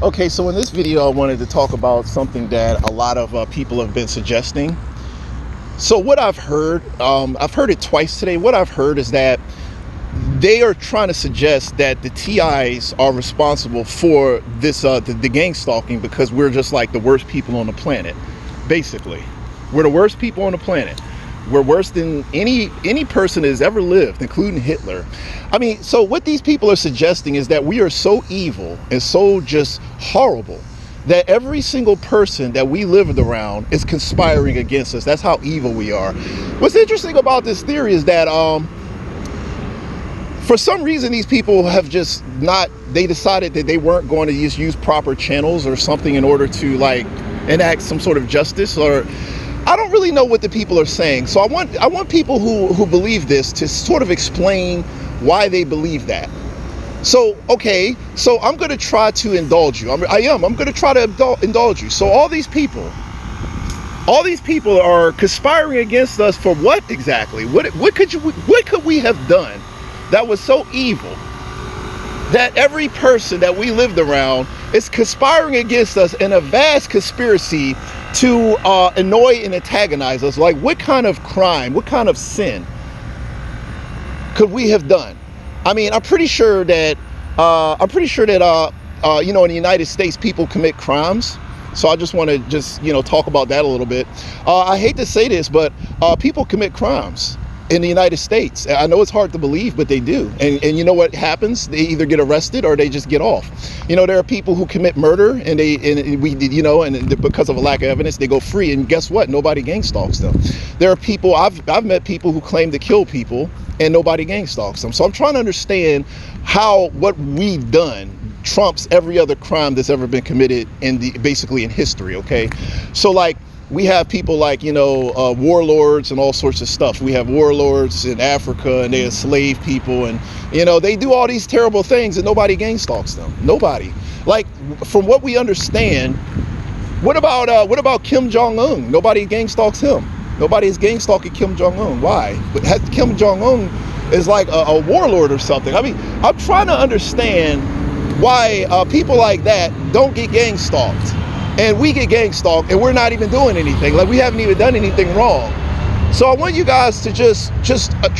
Okay, so in this video, I wanted to talk about something that a lot of people have been suggesting. So what I've heard it twice today. What I've heard is that they are trying to suggest that the TIs are responsible for this, the gang stalking, because we're just like the worst people on the planet. Basically, we're the worst people on the planet. We're worse than any person that has ever lived, including Hitler. I mean, so what these people are suggesting is that we are so evil and so just horrible that every single person that we lived around is conspiring against us. That's how evil we are. What's interesting about this theory is that for some reason these people have just not, they decided that they weren't going to just use proper channels or something in order to like enact some sort of justice, or I don't really know what the people are saying. So I want people who believe this to sort of explain why they believe that. So, okay, so I'm going to try to indulge you. I'm going to try to indulge you. So all these people are conspiring against us for what exactly? What could we have done that was so evil that every person that we lived around is conspiring against us in a vast conspiracy to annoy and antagonize us? Like, what kind of crime, what kind of sin could we have done? I mean, I'm pretty sure that you know, in the United States, people commit crimes. So I just want to talk about that a little bit. I hate to say this, but people commit crimes in the United States. I know it's hard to believe, but they do. And you know what happens? They either get arrested or they just get off. You know, there are people who commit murder and because of a lack of evidence, they go free. And guess what? Nobody gang stalks them. There are people, I've met people who claim to kill people and nobody gang stalks them. So I'm trying to understand how what we've done trumps every other crime that's ever been committed basically in history. Okay, so like, we have people like, warlords and all sorts of stuff. We have warlords in Africa and they enslave people, and they do all these terrible things and nobody gang stalks them. Nobody. Like, from what we understand, what about Kim Jong-un? Nobody gang stalks him. Nobody is gang stalking Kim Jong-un. Why? But Kim Jong-un is like a warlord or something. I mean, I'm trying to understand why people like that don't get gang stalked, and we get gang stalked, and we're not even doing anything. Like, we haven't even done anything wrong. So I want you guys to just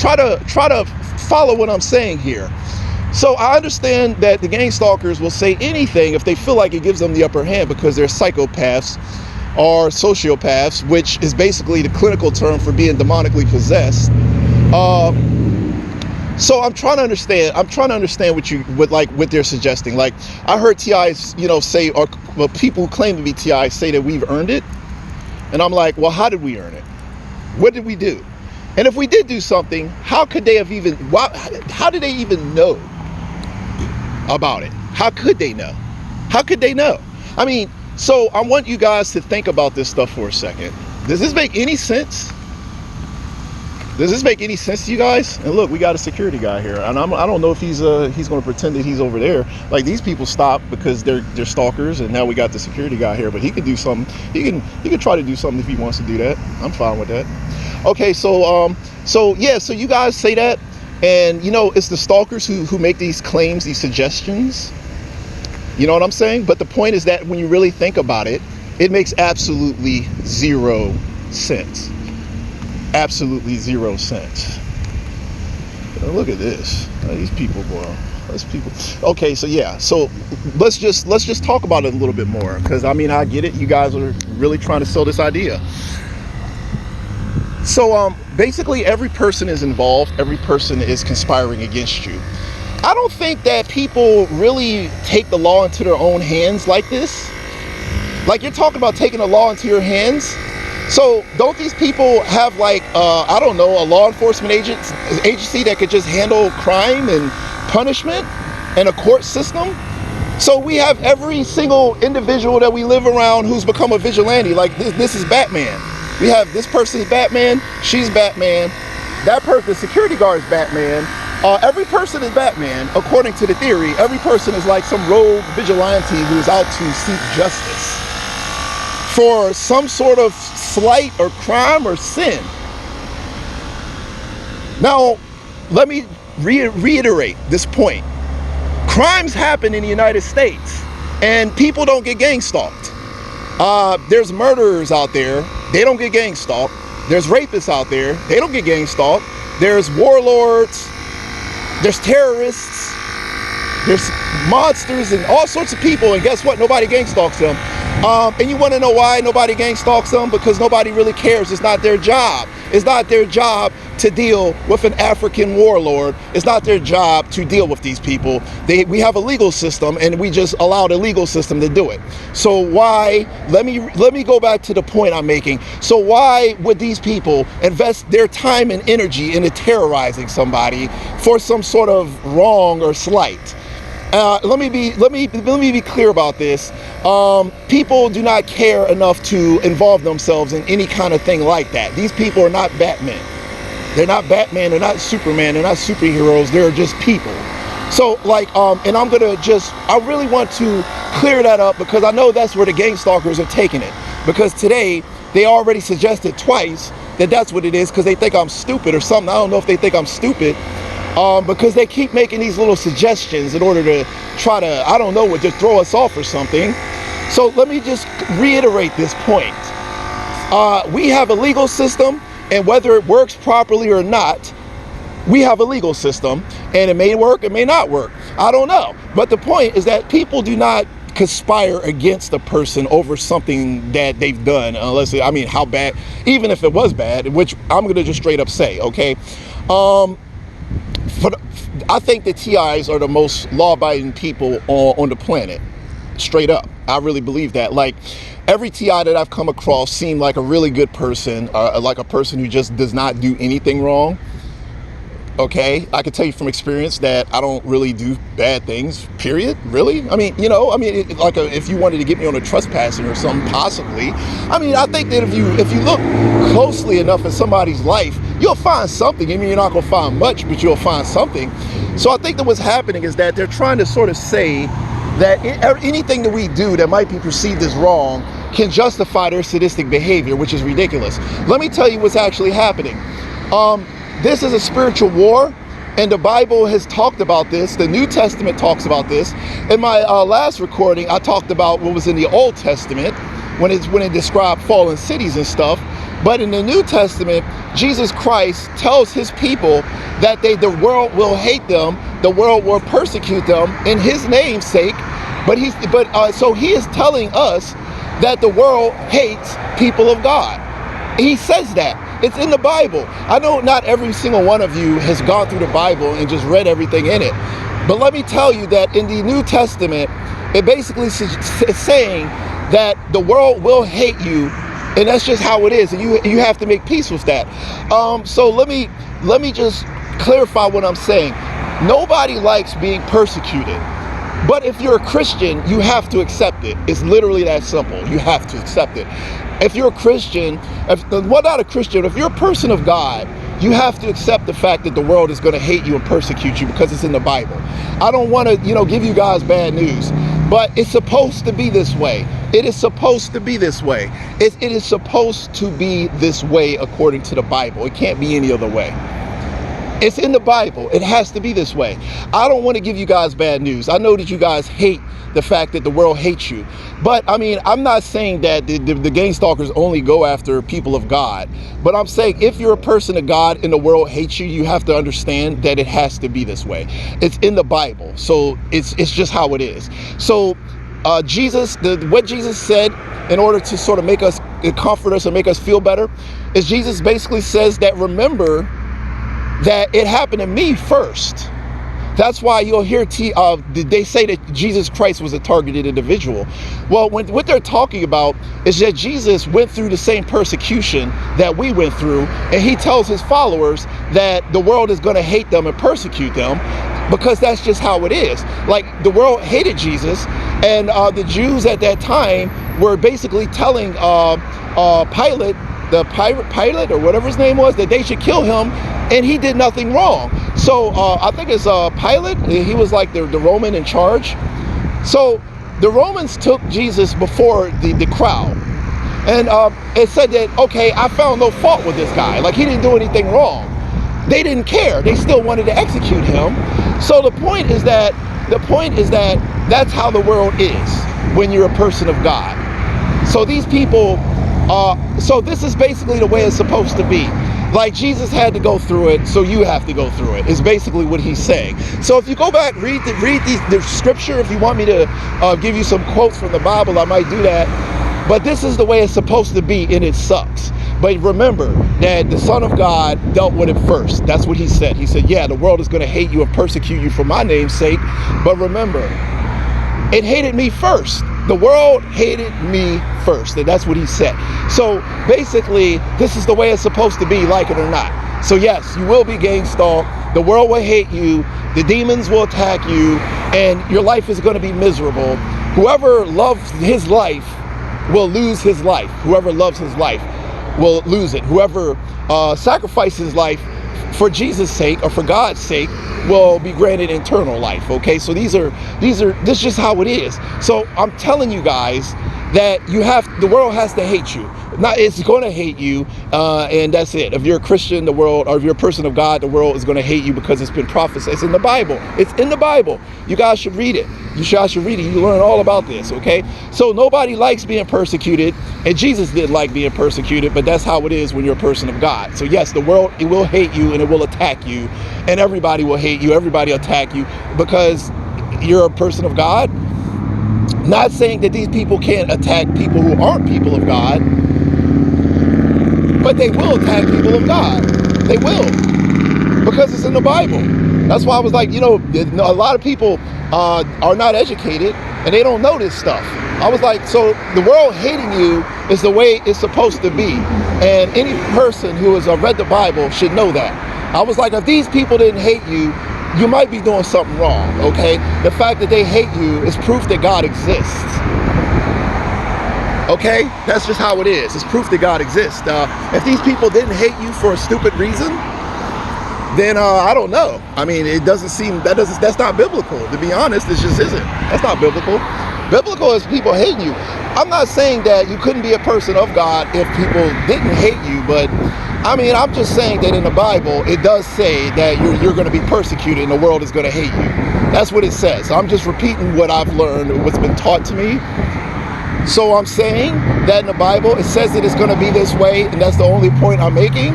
try to follow what I'm saying here. So I understand that the gang stalkers will say anything if they feel like it gives them the upper hand, because they're psychopaths or sociopaths, which is basically the clinical term for being demonically possessed. So I'm trying to understand what they're suggesting. Like, I heard TIs, say, or people who claim to be TIs say that we've earned it. And I'm like, well, how did we earn it? What did we do? And if we did do something, how did they even know about it? How could they know? How could they know? I mean, so I want you guys to think about this stuff for a second. Does this make any sense? Does this make any sense to you guys? And look, we got a security guy here, and I don't know if he's going to pretend that he's over there. Like, these people stop because they're stalkers, and now we got the security guy here. But he could do something. He can try to do something if he wants to do that. I'm fine with that. Okay, so you guys say that, and it's the stalkers who make these claims, these suggestions. You know what I'm saying? But the point is that when you really think about it, it makes absolutely zero sense. Absolutely zero sense. Look at this. These people, boy. These people. Okay, so yeah. So let's just talk about it a little bit more, because I mean, I get it. You guys are really trying to sell this idea. So basically, every person is involved. Every person is conspiring against you. I don't think that people really take the law into their own hands like this. Like, you're talking about taking the law into your hands. So don't these people have, like, I don't know, a law enforcement agency that could just handle crime and punishment, and a court system? So we have every single individual that we live around who's become a vigilante. Like, this is Batman. We have this person is Batman, she's Batman, that person, the security guard is Batman. Every person is Batman, according to the theory. Every person is like some rogue vigilante who's out to seek justice for some sort of slight or crime or sin. Now, let me reiterate this point. Crimes happen in the United States. And people don't get gang stalked. There's murderers out there, they don't get gang stalked. There's rapists out there, they don't get gang stalked. There's warlords, there's terrorists, there's monsters and all sorts of people, and guess what? Nobody gang stalks them. And you want to know why nobody gang stalks them? Because nobody really cares. It's not their job. It's not their job to deal with an African warlord. It's not their job to deal with these people. We have a legal system, and we just allow the legal system to do it. So why, let me go back to the point I'm making. So why would these people invest their time and energy into terrorizing somebody for some sort of wrong or slight? Let me be clear about this. People do not care enough to involve themselves in any kind of thing like that. These people are not Batman. They're not Batman. They're not Superman. They're not superheroes. They're just people. So like, and I really want to clear that up, because I know that's where the gang stalkers are taking it. Because today they already suggested twice that that's what it is, because they think I'm stupid or something. I don't know if they think I'm stupid. Because they keep making these little suggestions in order to try to, I don't know, just throw us off or something. So let me just reiterate this point. We have a legal system, and whether it works properly or not, we have a legal system, and it may work, it may not work. I don't know. But the point is that people do not conspire against a person over something that they've done, unless, I mean, how bad, even if it was bad, which I'm going to just straight up say, okay? I think the TIs are the most law-abiding people on the planet, straight up. I really believe that. Like, every TI that I've come across seemed like a really good person, like a person who just does not do anything wrong. Okay, I can tell you from experience that I don't really do bad things, period, really. I mean, you know, if you wanted to get me on a trespassing or something, possibly. I mean, I think that if you look closely enough in somebody's life, you'll find something. I mean, you're not gonna find much, but you'll find something. So I think that what's happening is that they're trying to sort of say that anything that we do that might be perceived as wrong can justify their sadistic behavior, which is ridiculous. Let me tell you what's actually happening. This is a spiritual war, and the Bible has talked about this. The New Testament talks about this. In my last recording, I talked about what was in the Old Testament when it described fallen cities and stuff. But in the New Testament, Jesus Christ tells his people that the world will hate them, the world will persecute them in his name's sake. So he is telling us that the world hates people of God. He says that. It's in the Bible. I know not every single one of you has gone through the Bible and just read everything in it. But let me tell you that in the New Testament, it basically is saying that the world will hate you, and that's just how it is, and you have to make peace with that. So let me just clarify what I'm saying. Nobody likes being persecuted. But if you're a Christian, you have to accept it. It's literally that simple. You have to accept it. If you're a Christian, if you're a person of God, you have to accept the fact that the world is going to hate you and persecute you, because it's in the Bible. I don't want to, give you guys bad news, but it's supposed to be this way. It is supposed to be this way. It is supposed to be this way according to the Bible. It can't be any other way. It's in the Bible. It has to be this way. I don't want to give you guys bad news. I know that you guys hate the fact that the world hates you. But I mean, I'm not saying that the gang stalkers only go after people of God. But I'm saying if you're a person of God and the world hates you, you have to understand that it has to be this way. It's in the Bible. So it's just how it is. So what Jesus said in order to sort of make us, comfort us and make us feel better, is Jesus basically says that, remember that it happened to me first. That's why you'll hear they say that Jesus Christ was a targeted individual. Well, what they're talking about is that Jesus went through the same persecution that we went through, and he tells his followers that the world is going to hate them and persecute them, because that's just how it is. Like, the world hated Jesus, and the Jews at that time were basically telling Pilate, or whatever his name was, that they should kill him, and he did nothing wrong. So I think it's Pilate. He was like the Roman in charge. So the Romans took Jesus before the crowd, and it said that, okay, I found no fault with this guy. Like, he didn't do anything wrong. They didn't care. They still wanted to execute him. So the point is that that's how the world is. when you're a person of God. So these people, so this is basically the way it's supposed to be. Like Jesus had to go through it, so you have to go through it, is basically what he's saying. So if you go back, read the scripture, if you want me to give you some quotes from the Bible, I might do that. But this is the way it's supposed to be, and it sucks. But remember that the Son of God dealt with it first. That's what he said. He said, yeah, the world is going to hate you and persecute you for my name's sake. But remember, it hated me first. The world hated me first, and that's what he said. So basically, this is the way it's supposed to be, like it or not. So yes, you will be gang stalked. The world will hate you. The demons will attack you, and your life is going to be miserable. Whoever loves his life will lose his life. Whoever loves his life will lose it. Whoever sacrifices his life for Jesus' sake or for God's sake will be granted eternal life. Okay, so this is just how it is. So I'm telling you guys that the world has to hate you. It's going to hate you, and that's it. If you're a Christian, the world, or if you're a person of God, the world is going to hate you because it's been prophesied. It's in the Bible. It's in the Bible. You guys should read it. You guys should read it. You learn all about this, okay? So nobody likes being persecuted, and Jesus didn't like being persecuted, but that's how it is when you're a person of God. So yes, the world, it will hate you, and it will attack you, and everybody will hate you. Everybody will attack you because you're a person of God. Not saying that these people can't attack people who aren't people of God, but they will attack people of God. They will, because it's in the Bible. That's why I was like, a lot of people are not educated and they don't know this stuff. I was like, so the world hating you is the way it's supposed to be. And any person who has read the Bible should know that. I was like, if these people didn't hate you, you might be doing something wrong, okay? The fact that they hate you is proof that God exists. Okay? That's just how it is. It's proof that God exists. If these people didn't hate you for a stupid reason, then I don't know. I mean, it doesn't seem, that's not biblical. To be honest, it just isn't. That's not biblical. Biblical is people hating you. I'm not saying that you couldn't be a person of God if people didn't hate you, but I mean, I'm just saying that in the Bible, it does say that you're going to be persecuted and the world is going to hate you. That's what it says. I'm just repeating what I've learned, what's been taught to me. So I'm saying that in the Bible, it says that it's going to be this way, and that's the only point I'm making.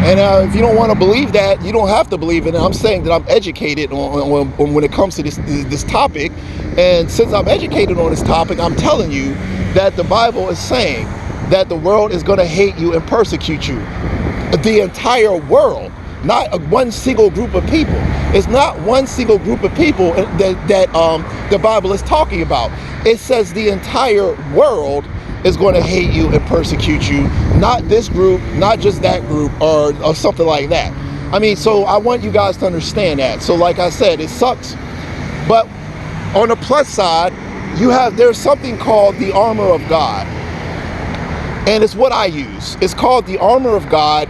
And if you don't want to believe that, you don't have to believe it. And I'm saying that I'm educated on when it comes to this topic. And since I'm educated on this topic, I'm telling you that the Bible is saying that the world is going to hate you and persecute you. The entire world, not one single group of people. It's not one single group of people that the Bible is talking about. It says the entire world is going to hate you and persecute you. Not this group, not just that group, or something like that. I mean, so I want you guys to understand that. So like I said, it sucks. But on the plus side, there's something called the armor of God. And it's what I use. It's called the armor of God.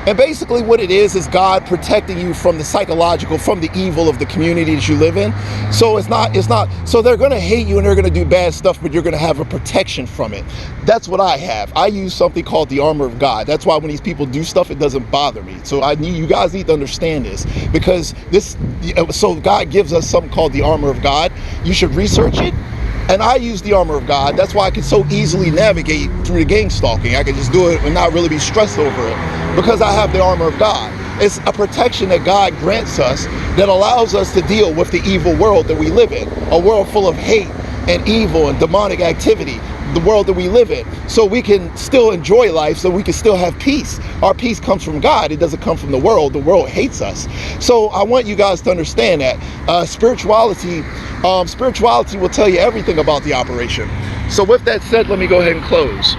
And basically what it is God protecting you from the psychological, from the evil of the community that you live in. So it's not, so they're going to hate you and they're going to do bad stuff, but you're going to have a protection from it. That's what I have. I use something called the armor of God. That's why when these people do stuff, it doesn't bother me. So you guys need to understand this, because so God gives us something called the armor of God. You should research it. And I use the armor of God. That's why I can so easily navigate through the gang stalking. I can just do it and not really be stressed over it, because I have the armor of God. It's a protection that God grants us that allows us to deal with the evil world that we live in, a world full of hate and evil and demonic activity, the world that we live in, so we can still enjoy life, so we can still have peace. Our peace comes from God. It doesn't come from the world. The world hates us. So I want you guys to understand that spirituality will tell you everything about the operation. So with that said, let me go ahead and close.